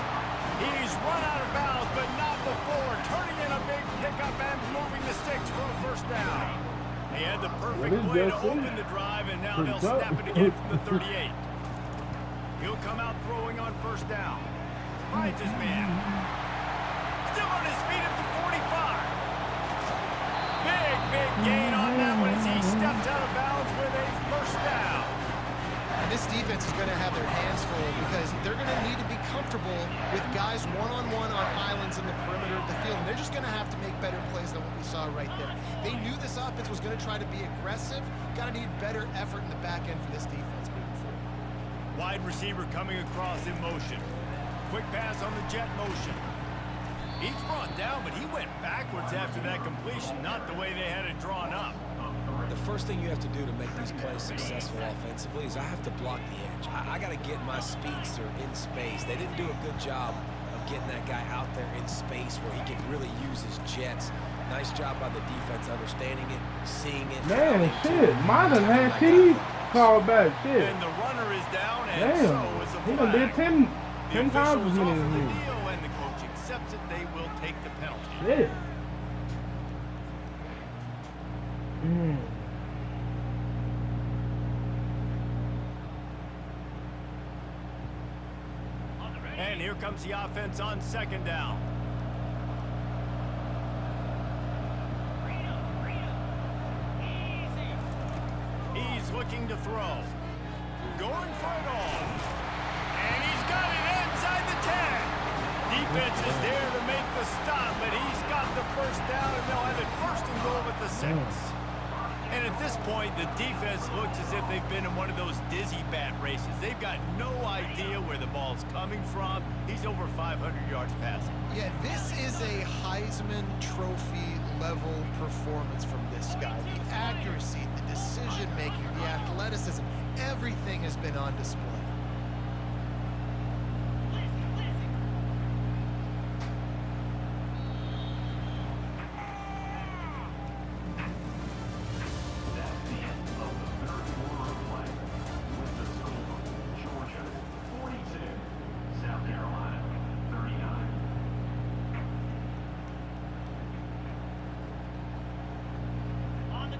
He's run out of bounds, but not before, turning in a big pickup and moving the sticks for a first down. He had the perfect play to open the drive, and now they'll snap it again from the 38. He'll come out throwing on first down. Finds his man. Still on his feet at the 45. Big gain on that one as he steps out of bounds with a first down. And this defense is going to have their hands full because they're going to need to be comfortable with guys one-on-one on islands in the perimeter of the field. And they're just going to have to make better plays than what we saw right there. They knew this offense was going to try to be aggressive. Got to need better effort in the back end for this defense moving forward. Wide receiver coming across in motion. Quick pass on the jet motion. He's brought down, but he went backwards after that completion, not the way they had it drawn up. The first thing you have to do to make these plays successful offensively is I have to block the edge. I got to get my speedster in space. They didn't do a good job of getting that guy out there in space where he can really use his jets. Nice job by the defense understanding it, seeing it. Man, shit. Mine had TD called back. Shit. And the runner is down, and Damn. so is the He done flag. did 10 The times as officials many offer as the me. deal, and the coach accepts it. They will take the penalty. Shit. And here comes the offense on second down. He's looking to throw. Going for it all. And he's got it inside the 10. Defense is there to make the stop, but he's got the first down, and they'll have it first and goal at the 6. And at this point, the defense looks as if they've been in one of those dizzy bat races. They've got no idea where the ball's coming from. He's over 500 yards passing. Yeah, this is a Heisman Trophy level performance from this guy. The accuracy, the decision-making, the athleticism, everything has been on display.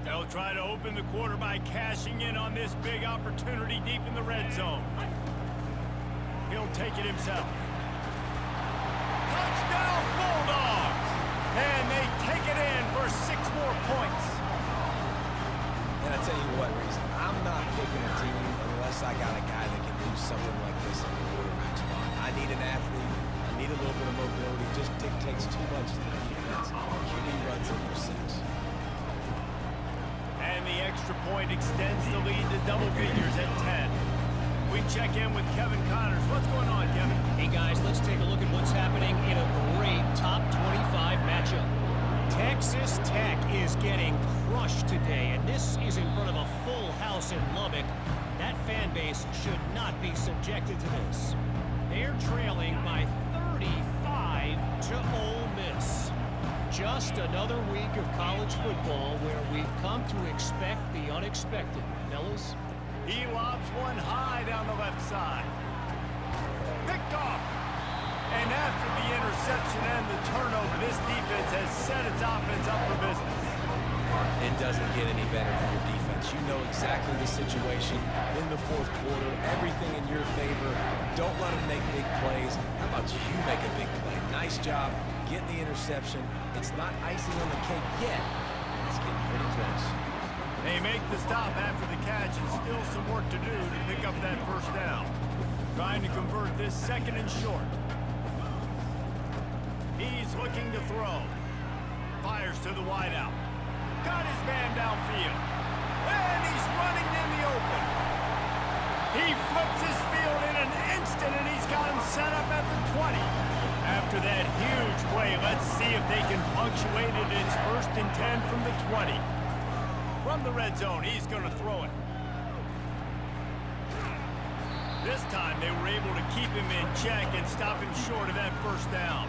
They'll try to open the quarter by cashing in on this big opportunity deep in the red zone. he'll take it himself. Touchdown Bulldogs! And they take it in for 6 more points. And I tell you what, Reese, I'm not picking a team unless I got a guy that can do something like this in the quarterback spot. I need an athlete. I need a little bit of mobility. It just dictates too much to the defense. QB runs in for 6. And the extra point extends the lead to double figures at 10. We check in with Kevin Connors. What's going on, Kevin? Hey guys, let's take a look at what's happening in a great top 25 matchup. Texas Tech is getting crushed today, and this is in front of a full house in Lubbock. That fan base should not be subjected to this. They're trailing by 35 to Ole Miss. Just another week of college football where we've come to expect the unexpected, fellas. He lobs one high down the left side. Picked off. And after the interception and the turnover, this defense has set its offense up for business. It doesn't get any better for your defense. You know exactly the situation in the 4th quarter. Everything in your favor. Don't let them make big plays. How about you make a big play? Nice job getting the interception. It's not icing on the cake yet. It's getting pretty close. They make the stop after the catch and still some work to do to pick up that first down. Trying to convert this 2nd and short. He's looking to throw. Fires to the wideout. Got his man downfield. And he's running in the open. He flips his field in an instant, and he's got him set up at the 20. After that huge play, let's see if they can punctuate it. It's 1st and 10 from the 20. From the red zone, he's going to throw it. This time, they were able to keep him in check and stop him short of that first down.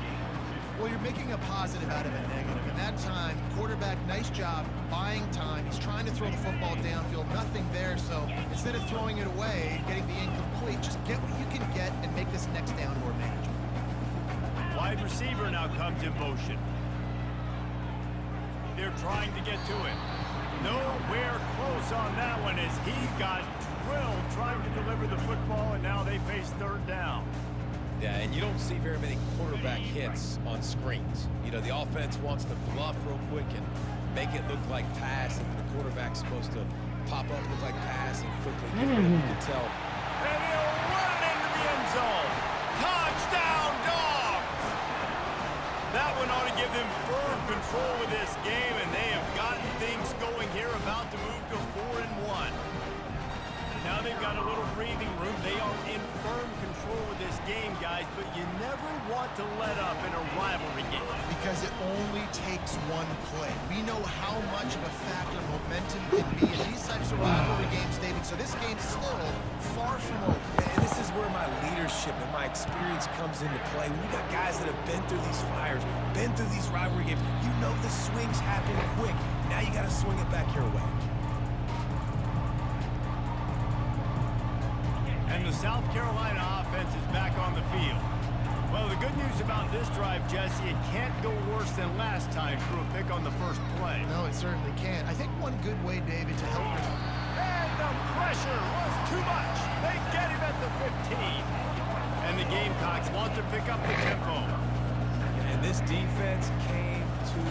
Well, you're making a positive out of a negative. And that time, quarterback, nice job, buying time. He's trying to throw the football downfield, nothing there. So instead of throwing it away, getting the incomplete, just get what you can get and make this next down more manageable. Wide receiver now comes in motion. They're trying to get to it. Nowhere close on that one as he got drilled trying to deliver the football, and now they face 3rd down. Yeah, and you don't see very many quarterback hits on screens. You know, the offense wants to bluff real quick and make it look like pass, and the quarterback's supposed to pop up, look like pass, and quickly get rid of it. You can tell. And he'll run it into the end zone. Touchdown, Dogs! That one ought to give them firm control of this game, and they have gotten things going here, about to move to 4-1. Now they've got a little breathing room. They are in firm control of this game, guys, but you never want to let up in a rivalry game. Because it only takes one play. We know how much of a factor momentum can be in these types of rivalry games, David. So this game's still far from over. And this is where my leadership and my experience comes into play. When you got guys that have been through these fires, been through these rivalry games, you know the swings happen quick. Now you got to swing it back your way. And the South Carolina offense is back on the field. Well, the good news about this drive, Jesse, it can't go worse than last time through a pick on the first play. No, it certainly can't. I think one good way, David, to help him. And the pressure was too much. They get him at the 15. And the Gamecocks want to pick up the tempo. And this defense came to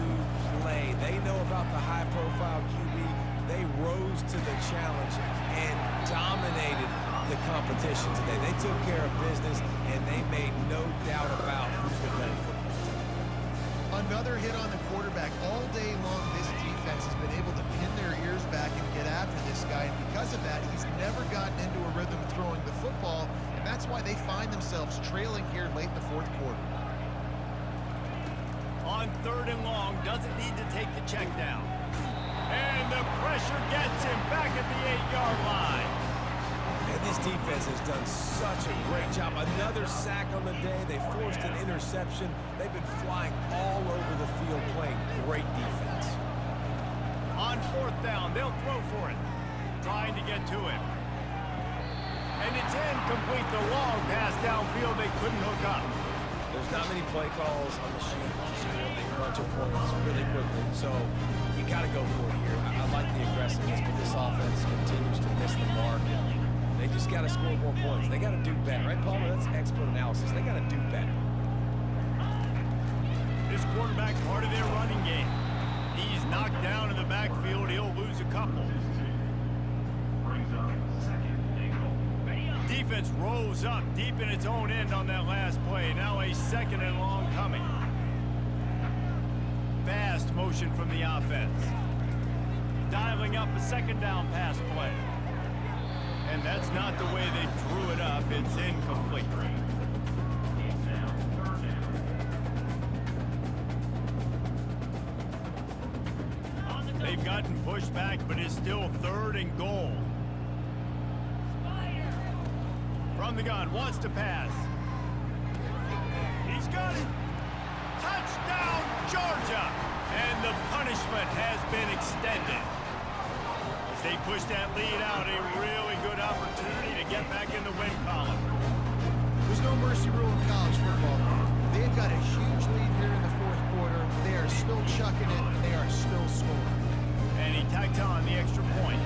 play. They know about the high-profile QB. They rose to the challenge and dominated the competition today. They took care of business, and they made no doubt about who's the better football team. Another hit on the quarterback. All day long, this defense has been able to pin their ears back and get after this guy. And because of that, he's never gotten into a rhythm throwing the football. And that's why they find themselves trailing here late in the 4th quarter. On 3rd and long, doesn't need to take the check down. And the pressure gets him back at the 8-yard line. And this defense has done such a great job. Another sack on the day. They forced an interception. They've been flying all over the field playing great defense. On 4th down, they'll throw for it. Trying to get to him. And it's incomplete. The long pass downfield, they couldn't hook up. There's not many play calls on the sheet to score a big bunch of points really quickly. So you got to go for it here. I like the aggressiveness, but this offense continues to miss the mark. And They just got to score more points. They got to do better, right, Palmer? That's expert analysis. They got to do better. This quarterback part of their running game. He's knocked down in the backfield. He'll lose a couple. Defense rolls up deep in its own end on that last play. Now a second and long coming. Fast motion from the offense. Dialing up a second down pass play. And that's not the way they drew it up. It's incomplete. They've gotten pushed back, but it's still 3rd and goal. From the gun, wants to pass. He's got it. Touchdown, Georgia! And the punishment has been extended. As they push that lead out, a really good opportunity to get back in the win column. There's no mercy rule in college football. They've got a huge lead here in the 4th quarter. They are still chucking it, and they are still scoring. And he tacked on the extra point.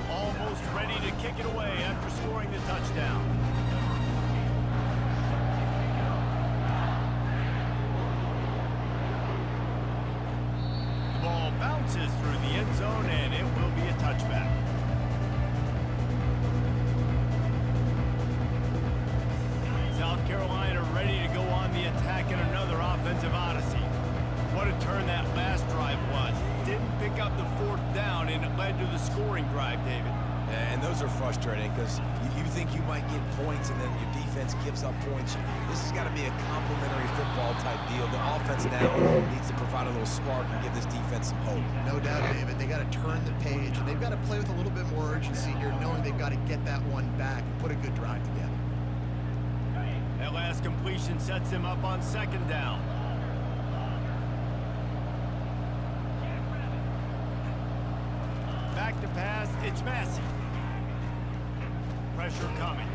Almost ready to kick it away after scoring the touchdown. The ball bounces through the end zone, and it will be a touchback. South Carolina ready to go on the attack in another offensive odyssey. What a turn that last drive was. Didn't pick up the 4th down, and it led to the scoring drive, David. And those are frustrating because you think you might get points and then your defense gives up points. This has got to be a complementary football type deal. The offense now needs to provide a little spark and give this defense some hope. No doubt, David. They got to turn the page, and they've got to play with a little bit more urgency here, knowing they've got to get that one back and put a good drive together. That last completion sets him up on 2nd down. Back to pass, it's Massey. Pressure coming.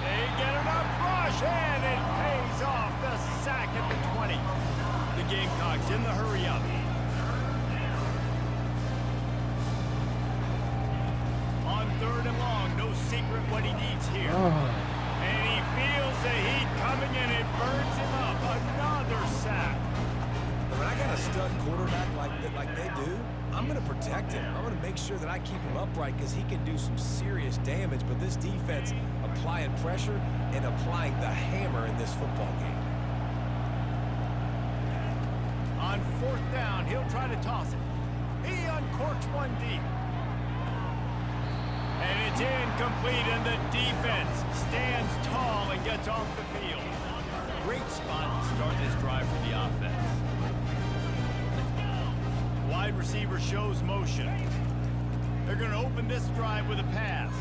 They get enough rush, and it pays off. The sack at the 20. The Gamecocks in the hurry up. On 3rd and long, no secret what he needs here. And he feels the heat coming, and it burns him up. Another sack. When I got a stud quarterback like they do, I'm going to protect him. I'm going to make sure that I keep him upright because he can do some serious damage. But this defense applying pressure and applying the hammer in this football game. On 4th down, he'll try to toss it. He uncorks one deep. And it's incomplete, and the defense stands tall and gets off the field. Great spot to start this drive for the offense. Wide receiver shows motion. They're going to open this drive with a pass.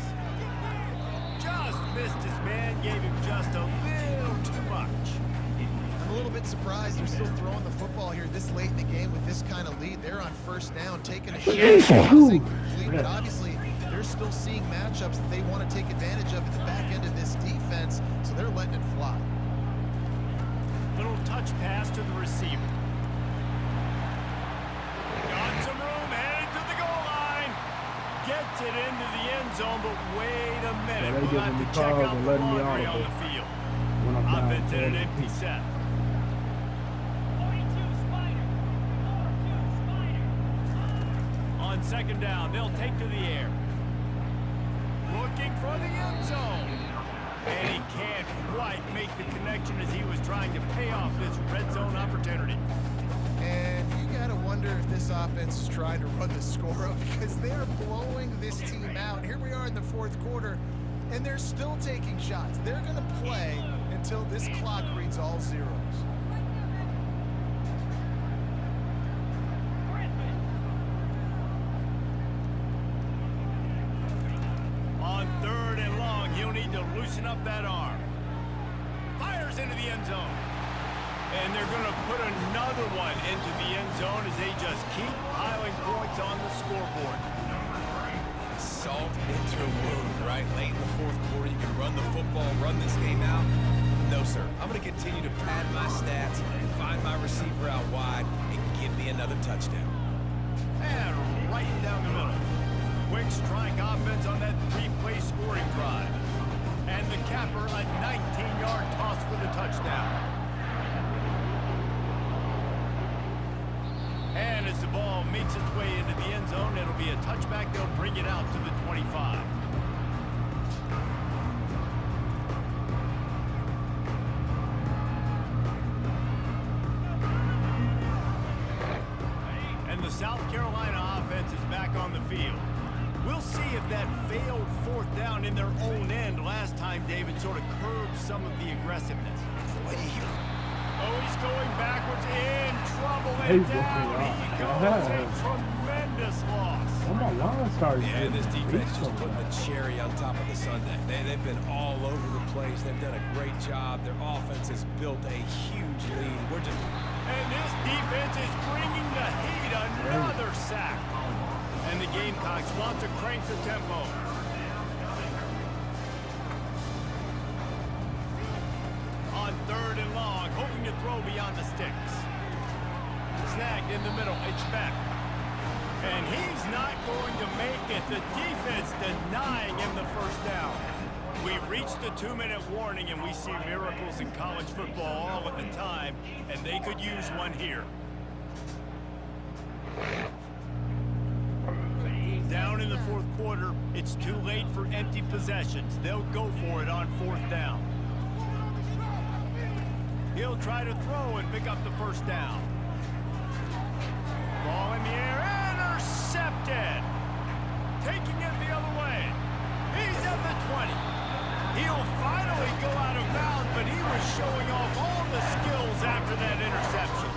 Just missed his man, gave him just a little too much. I'm a little bit surprised they're still throwing the football here this late in the game with this kind of lead. They're on 1st down, taking a shot. But obviously, they're still seeing matchups that they want to take advantage of at the back end of this defense, so they're letting it fly. Little touch pass to the receiver. Got some room, headed to the goal line. Gets it into the end zone, but wait a minute. Yeah, We'll have to check out the laundry on the field. Offense in an empty set. On 2nd down, they'll take to the air. Looking for the end zone. And he can't quite make the connection as he was trying to pay off this red zone opportunity. And you got to wonder if this offense is trying to run the score up because they're blowing this team out. Here we are in the 4th quarter, and they're still taking shots. They're going to play until this clock reads all zeros. On 3rd and long, he'll need to loosen up that arm. Fires into the end zone. And they're going to put another one into the end zone as they just keep piling points on the scoreboard. Salt into a wound, right? Late in the 4th quarter, you can run the football, run this game out. No, sir. I'm going to continue to pad my stats, find my receiver out wide, and give me another touchdown. And right down the middle. Quick strike offense on that 3-play scoring drive. And the capper, a 19-yard toss for the touchdown. And as the ball makes its way into the end zone, it'll be a touchback. They'll bring it out to the 25. And the South Carolina offense is back on the field. We'll see if that failed 4th down in their own end last time, David, sort of curbed some of the aggressiveness. Oh, he's going backwards, in trouble, and down he goes. A tremendous loss. Oh my line started. Yeah, this defense just put the cherry on top of the sundae. They've been all over the place. They've done a great job. Their offense has built a huge lead. And this defense is bringing the heat. Another sack. And the Gamecocks want to crank the tempo. On 3rd and long, hoping to throw beyond the sticks. Snagged in the middle, it's back. And he's not going to make it. The defense denying him the 1st down. We've reached the 2-minute warning, and we see miracles in college football all of the time, and they could use one here. Down in the 4th quarter, it's too late for empty possessions. They'll go for it on 4th down. He'll try to throw and pick up the 1st down. Ball in the air, intercepted! Taking it the other way. He's at the 20. He'll finally go out of bounds, but he was showing off all the skills after that interception.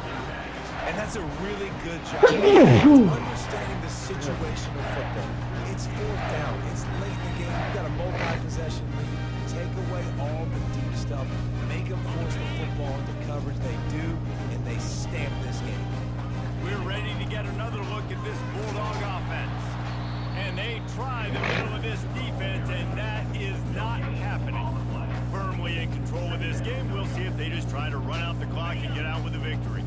And that's a really good job of understanding the situation of football. It's 4th down. It's late in the game. You've got a multi-possession lead. Take away all the deep stuff. Make them force the football into coverage. They do, and they stamp this game. We're ready to get another look at this Bulldog offense. And they try the middle of this defense, and that is not happening. Firmly in control of this game. We'll see if they just try to run out the clock and get out with a victory.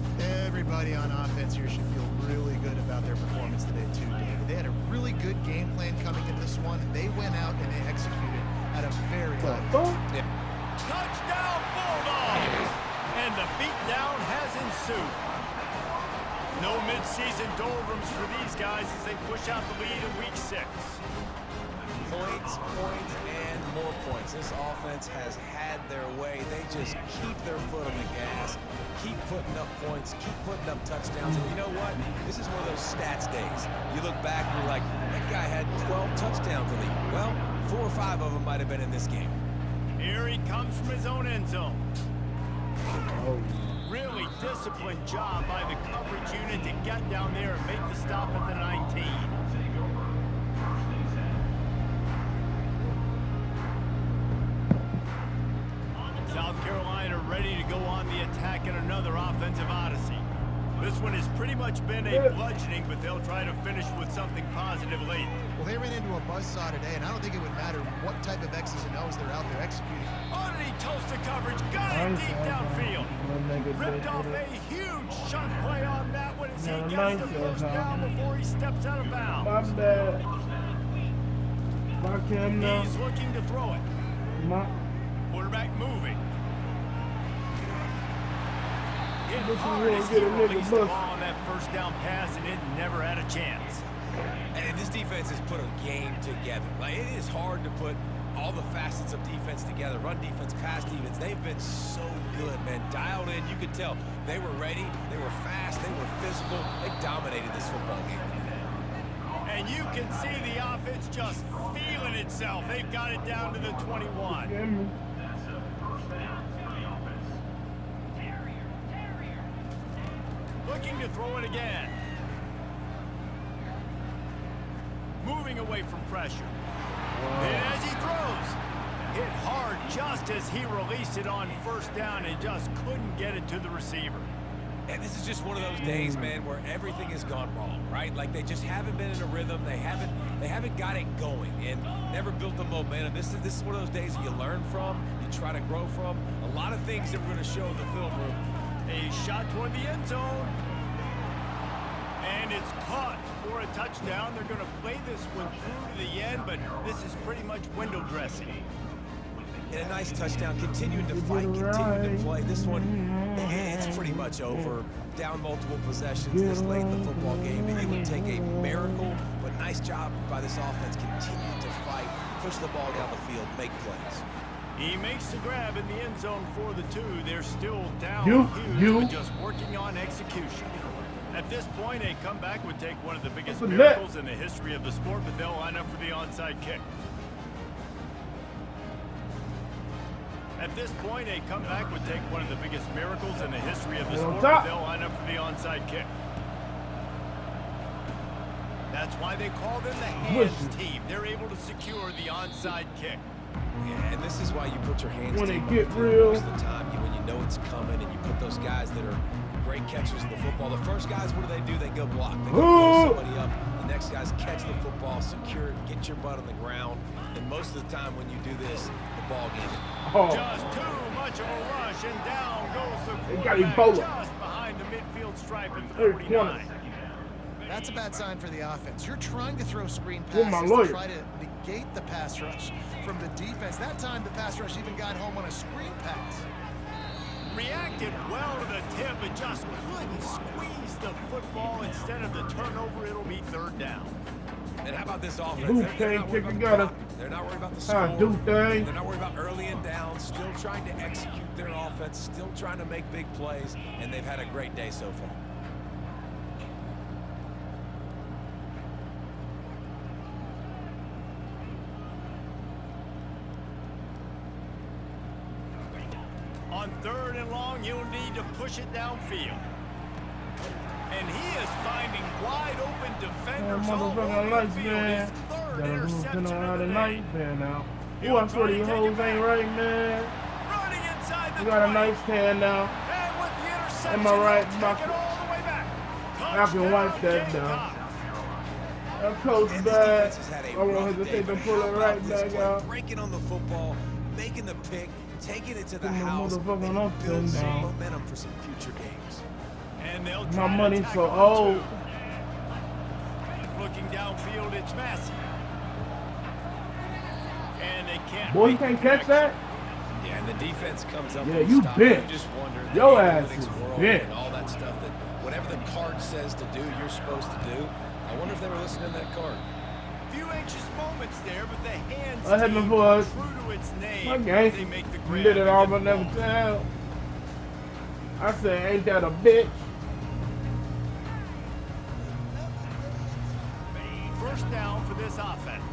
Everybody on offense here should feel really good about their performance today, too, David. They had a really good game plan coming into this one. They went out and they executed at a very high level. Touchdown, Bulldogs! And the beatdown has ensued. No midseason doldrums for these guys as they push out the lead in week 6. Points, and more points. This offense has had their way. They just keep their foot on the gas, keep putting up points, keep putting up touchdowns. And you know what? This is one of those stats days. You look back and you're like, that guy had 12 touchdowns in the year. Well, 4 or 5 of them might have been in this game. Here he comes from his own end zone. Really disciplined job by the coverage unit to get down there and make the stop at the 19. South Carolina ready to go on the attack in another offensive odyssey. This one has pretty much been a bludgeoning, but they'll try to finish with something positive late. Well, they ran into a buzzsaw today, and I don't think it would matter what type of X's and O's they're out there executing. Underneath toasted coverage, got it deep downfield. Ripped off a huge shot play on that one as he gets the 1st down before he steps out of bounds. My bad. He's looking to throw it. Quarterback moving. Hit hard as he released the ball on that 1st down pass, and it never had a chance. And this defense has put a game together. Like, it is hard to put all the facets of defense together. Run defense, pass defense. They've been so good, man. Dialed in. You could tell they were ready. They were fast. They were physical. They dominated this football game. And you can see the offense just feeling itself. They've got it down to the 21. Looking to throw it again. Moving away from pressure. And as he throws, hit hard just as he released it on 1st down and just couldn't get it to the receiver. And this is just one of those days, man, where everything has gone wrong, right? Like, they just haven't been in a rhythm. They haven't got it going and never built the momentum. This is one of those days that you learn from, you try to grow from. A lot of things that we're going to show in the film room. A shot toward the end zone. And And it's caught for a touchdown. They're going to play this one through to the end, but this is pretty much window dressing. And a nice touchdown, continuing to fight, continuing to play. This one, it's pretty much over. Down multiple possessions this late in the football game. It would take a miracle, but nice job by this offense, continuing to fight, push the ball down the field, make plays. He makes the grab in the end zone for the 2. They're still down You. but just working on execution. At this point, a comeback would take one of the biggest What's the miracles in the history of the sport, but they'll line up for the onside kick. At this point, a comeback would take one of the biggest miracles in the history of the sport, but they'll line up for the onside kick. That's why they call them the hands team. They're able to secure the onside kick. Yeah, and this is why you put your hands When deep it on get the field real. most of the time. When you know it's coming, and you put those guys that are great catchers of the football. The first guys, what do? They go block. They go blow somebody up. The next guys catch the football, secure it, get your butt on the ground. And most of the time when you do this, the ball game. Just too much of a rush, and down goes the got quarterback Ebola. just behind the midfield stripe at Hey, 49. That's a bad sign for the offense. You're trying to throw screen You're my passes lawyer. to try to negate the pass rush from the defense. That time, the pass rush even got home on a screen pass. Reacted well to the tip, but just couldn't squeeze the football. Instead of the turnover, it'll be 3rd down. And how about this offense? Dude, They're not worried kick about the together. clock. They're not worried about the score. Do thing. They're not worried about early and down. Still trying to execute their offense. Still trying to make big plays. And they've had a great day so far. On 3rd and long, you'll need to push it downfield. And he is finding wide open defenders all over Motherfucking the lights, field. man. His 3rd Gotta move interception out of the the night, day. man. Now. He'll Ooh, I swear try to these take hoes it back. ain't right, man. Running inside the We got a 20. nice tan now. And with the interception, Am I right, they'll Buck? take it all the way back. I can wipe that down. Gamecocks. That coach And this bad. defense has had a I want rough him to day, take the but pull how it about right this back play? out. Breaking on the football, making the pick, taking it to the Putting the house, motherfucking and up build and some down. momentum for some future games. And they'll My try to money's tackle so him, old. too. Looking downfield, it's Massey. And they can't. Boy, you make the can't catch connection. that? Yeah, and the defense comes up Yeah, with you a stop. bent. You just wonder the Your ass analytics is world bent. and all that stuff that whatever the card says to do, you're supposed to do. I wonder if they were listening to that card. Few anxious moments there, but the hands I had my team boys. true to its name. My as gang. They make the You grab did it and all get but the never ball. tell. I said, ain't that a bitch? First down for this offense.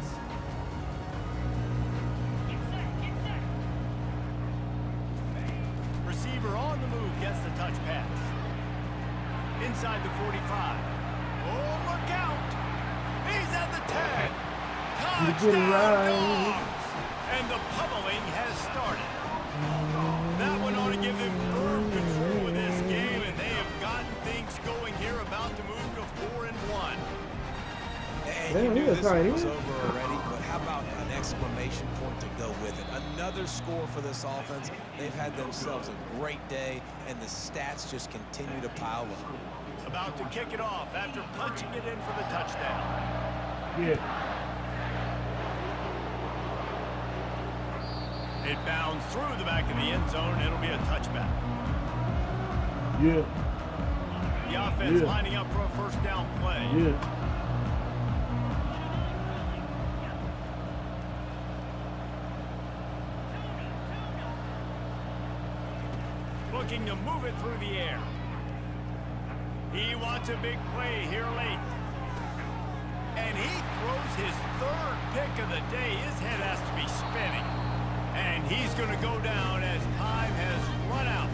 Receiver on the move gets the touch pass. Inside the 45. Oh, look out! He's at the 10. You did it Touchdown, right. Dogs! And the pummeling has started. That one ought to give them firm control of this game, and they have gotten things going here, about to move to 4-1. And Damn, you he knew a this tight one was end. over already, but how about an exclamation point to go with it? Another score for this offense. They've had themselves a great day, and the stats just continue to pile up. About to kick it off after punching it in for the touchdown. Yeah. It bounds through the back of the end zone. It'll be a touchback. Yeah. The offense Yeah. lining up for a first down play. Yeah. Looking to move it through the air. He wants a big play here late. And he throws his 3rd pick of the day. His head has to be spinning. And he's going to go down as time has run out.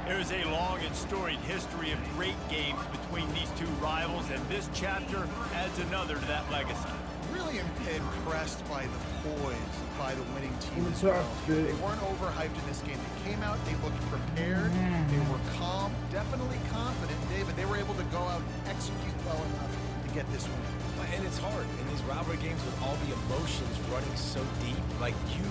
There's a long and storied history of great games between these two rivals, and this chapter adds another to that legacy. Really impressed by the poise by the winning team as What's well. up, dude? They weren't overhyped in this game. They came out, they looked prepared, they were calm, definitely confident, David. They were able to go out and execute well enough to get this win. And it's hard in these rivalry games with all the emotions running so deep. Like, you